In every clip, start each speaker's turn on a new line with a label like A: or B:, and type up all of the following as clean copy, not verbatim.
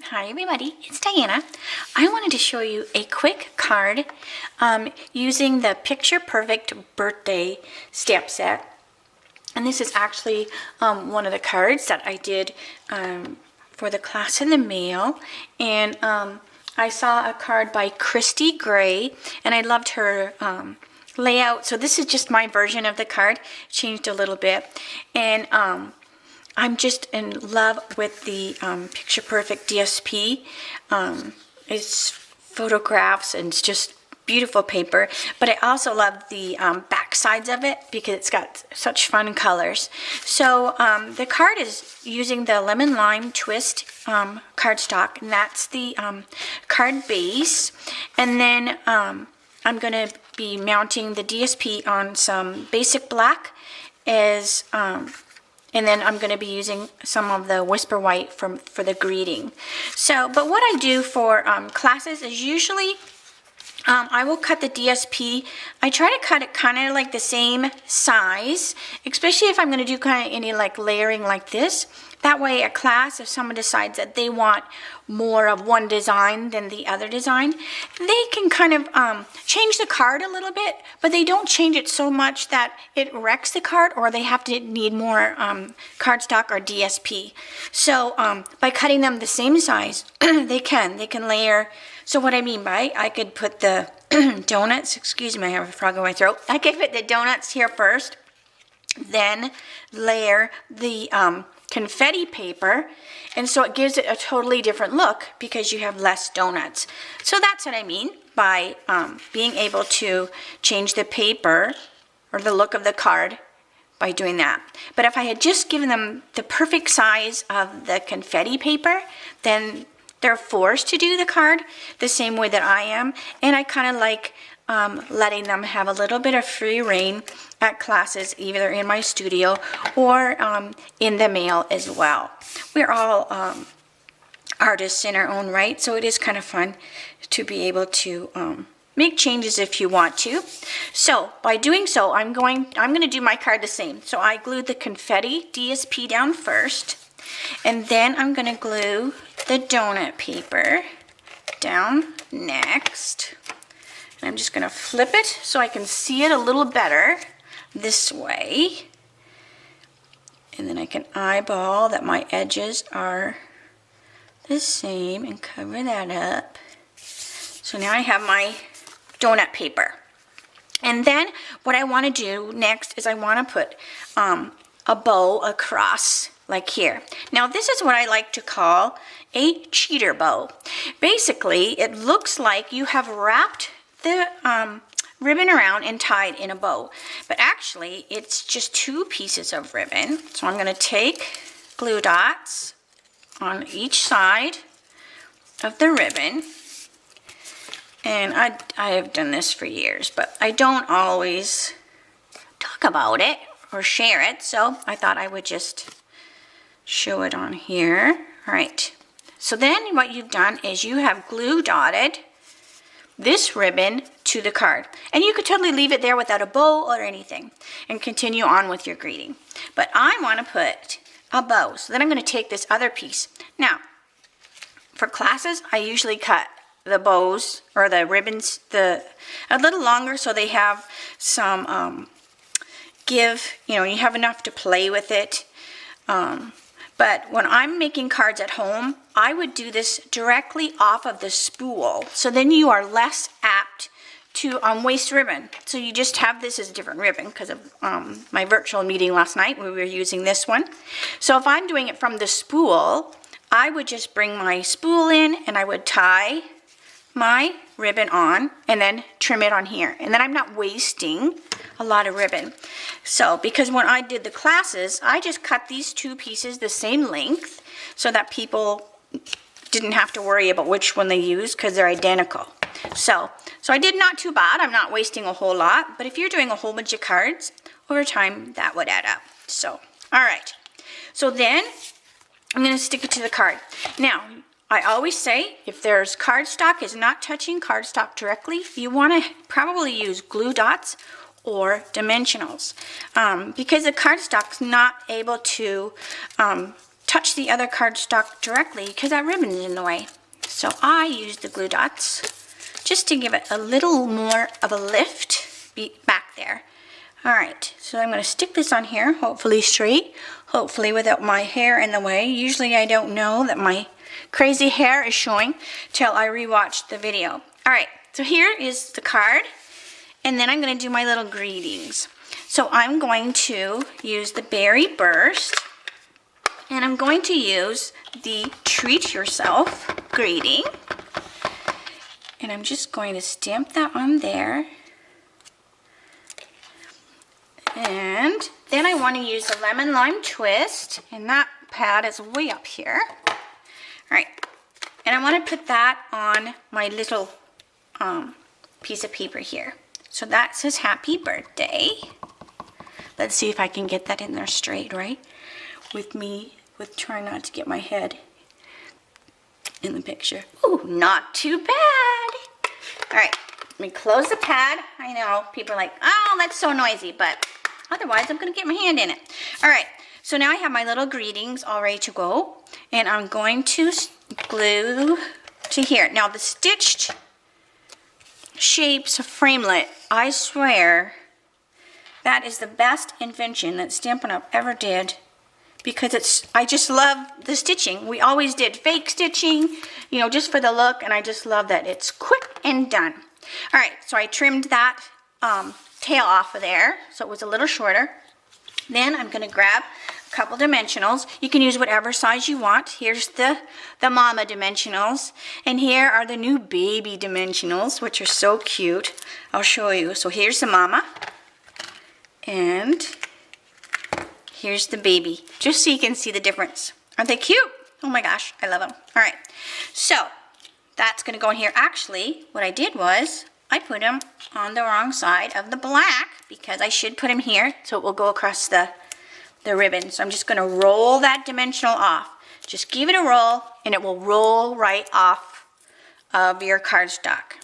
A: Hi everybody, it's Diana. I wanted to show you a quick card using the Picture Perfect birthday stamp set. And this is actually one of the cards that I did for the class in the mail. And I saw a card by Christy Gray, and I loved her layout. So this is just my version of the card, changed a little bit. And I'm just in love with the Picture Perfect DSP. It's photographs and it's just beautiful paper, but I also love the back sides of it because it's got such fun colors. So the card is using the Lemon Lime Twist cardstock, and that's the card base. And then I'm going to be mounting the DSP on some basic black as and then I'm going to be using some of the Whisper White for the greeting. So, but what I do for classes is usually I will cut the DSP. I try to cut it kind of like the same size, especially if I'm going to do kind of any like layering like this. That way a class, if someone decides that they want more of one design than the other design, they can kind of change the card a little bit, but they don't change it so much that it wrecks the card or they have to need more cardstock or DSP. So by cutting them the same size, they can layer. So what I mean by, I could put the donuts, excuse me, I have a frog in my throat. I could put the donuts here first, then layer the confetti paper, and so it gives it a totally different look because you have less donuts. So that's what I mean by being able to change the paper or the look of the card by doing that. But if I had just given them the perfect size of the confetti paper, then they're forced to do the card the same way that I am, and I kind of like letting them have a little bit of free reign at classes, either in my studio or in the mail as well. We're all artists in our own right, so it is kind of fun to be able to make changes if you want to. So by doing so, I'm going to do my card the same. So I glued the confetti DSP down first, and then I'm going to glue the donut paper down next. And I'm just going to flip it so I can see it a little better this way. And then I can eyeball that my edges are the same and cover that up. So now I have my donut paper. And then what I want to do next is I want to put a bow across like here. Now this is what I like to call a cheater bow. Basically, it looks like you have wrapped the ribbon around and tied in a bow, but actually it's just two pieces of ribbon. So I'm going to take glue dots on each side of the ribbon, and I have done this for years, but I don't always talk about it or share it, so I thought I would just show it on here. All right, so then what you've done is you have glue dotted this ribbon to the card, and you could totally leave it there without a bow or anything and continue on with your greeting. But I want to put a bow, so then I'm going to take this other piece. Now for classes, I usually cut the bows or the ribbons a little longer so they have some give, you have enough to play with it. But when I'm making cards at home, I would do this directly off of the spool. So then you are less apt to waste ribbon. So you just have this as a different ribbon because of my virtual meeting last night we were using this one. So if I'm doing it from the spool, I would just bring my spool in and I would tie my ribbon on and then trim it on here. And then I'm not wasting a lot of ribbon. So because when I did the classes, I just cut these two pieces the same length so that people didn't have to worry about which one they use because they're identical. So I did not too bad. I'm not wasting a whole lot, but if you're doing a whole bunch of cards over time, that would add up. So all right, so then I'm going to stick it to the card. Now I always say if there's cardstock is not touching cardstock directly, you want to probably use glue dots or dimensionals because the cardstock's not able to touch the other cardstock directly because that ribbon is in the way. So I use the glue dots just to give it a little more of a lift back there. All right, so I'm going to stick this on here, hopefully straight, hopefully without my hair in the way. Usually I don't know that my crazy hair is showing till I rewatch the video. All right, so here is the card, and then I'm going to do my little greetings. So I'm going to use the Berry Burst, and I'm going to use the Treat Yourself greeting, and I'm just going to stamp that on there. And then I want to use the Lemon Lime Twist, and that pad is way up here. All right, and I want to put that on my little piece of paper here. So that says Happy Birthday. Let's see if I can get that in there straight, right? With trying not to get my head in the picture. Ooh, not too bad. All right, let me close the pad. I know people are like, oh, that's so noisy, but otherwise, I'm going to get my hand in it. All right, so now I have my little greetings all ready to go, and I'm going to glue to here. Now, the stitched shapes framelit, I swear, that is the best invention that Stampin' Up! Ever did, because I just love the stitching. We always did fake stitching, you know, just for the look, and I just love that it's quick and done. All right, so I trimmed that tail off of there, so it was a little shorter. Then I'm going to grab a couple dimensionals. You can use whatever size you want. Here's the mama dimensionals, and here are the new baby dimensionals, which are so cute. I'll show you. So here's the mama, and here's the baby, just so you can see the difference. Aren't they cute? Oh my gosh, I love them. All right, so that's going to go in here. Actually, what I did was I put them on the wrong side of the black, because I should put them here so it will go across the ribbon. So I'm just going to roll that dimensional off. Just give it a roll and it will roll right off of your cardstock.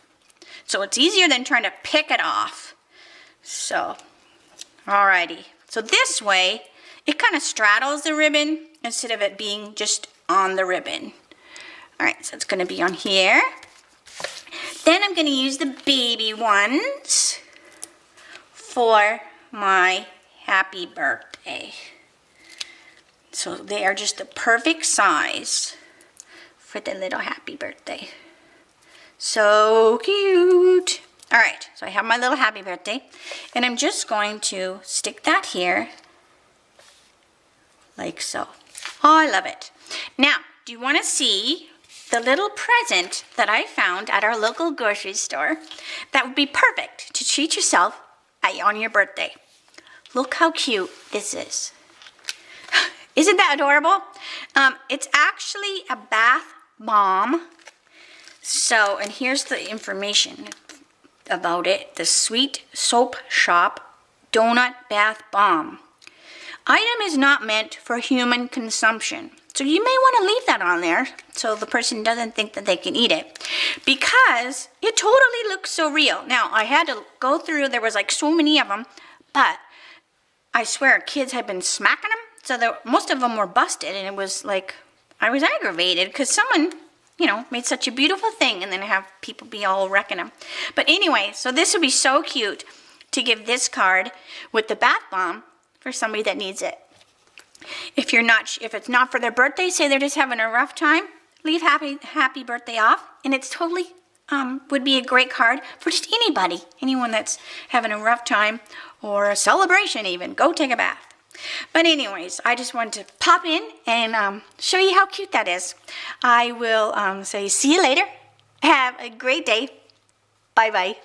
A: So it's easier than trying to pick it off. So, alrighty. So this way, it kind of straddles the ribbon instead of it being just on the ribbon. Alright, so it's going to be on here. Then I'm going to use the baby ones for my happy birthday. So they are just the perfect size for the little happy birthday. So cute. All right, so I have my little happy birthday, and I'm just going to stick that here like so. Oh, I love it. Now, do you want to see the little present that I found at our local grocery store that would be perfect to treat yourself on your birthday? Look how cute this is. Isn't that adorable? It's actually a bath bomb. So, and here's the information about it. The Sweet Soap Shop Donut Bath Bomb. Item is not meant for human consumption. So you may want to leave that on there so the person doesn't think that they can eat it, because it totally looks so real. Now, I had to go through, there was like so many of them, but I swear kids had been smacking them, so most of them were busted, and it was like, I was aggravated because someone, you know, made such a beautiful thing and then have people be all wrecking them. But anyway, so this would be so cute to give this card with the bath bomb for somebody that needs it. If it's not for their birthday, say they're just having a rough time, leave happy birthday off, and it's totally would be a great card for just anybody, anyone that's having a rough time or a celebration even. Go take a bath. But anyways, I just wanted to pop in and show you how cute that is. I will say see you later. Have a great day. Bye-bye.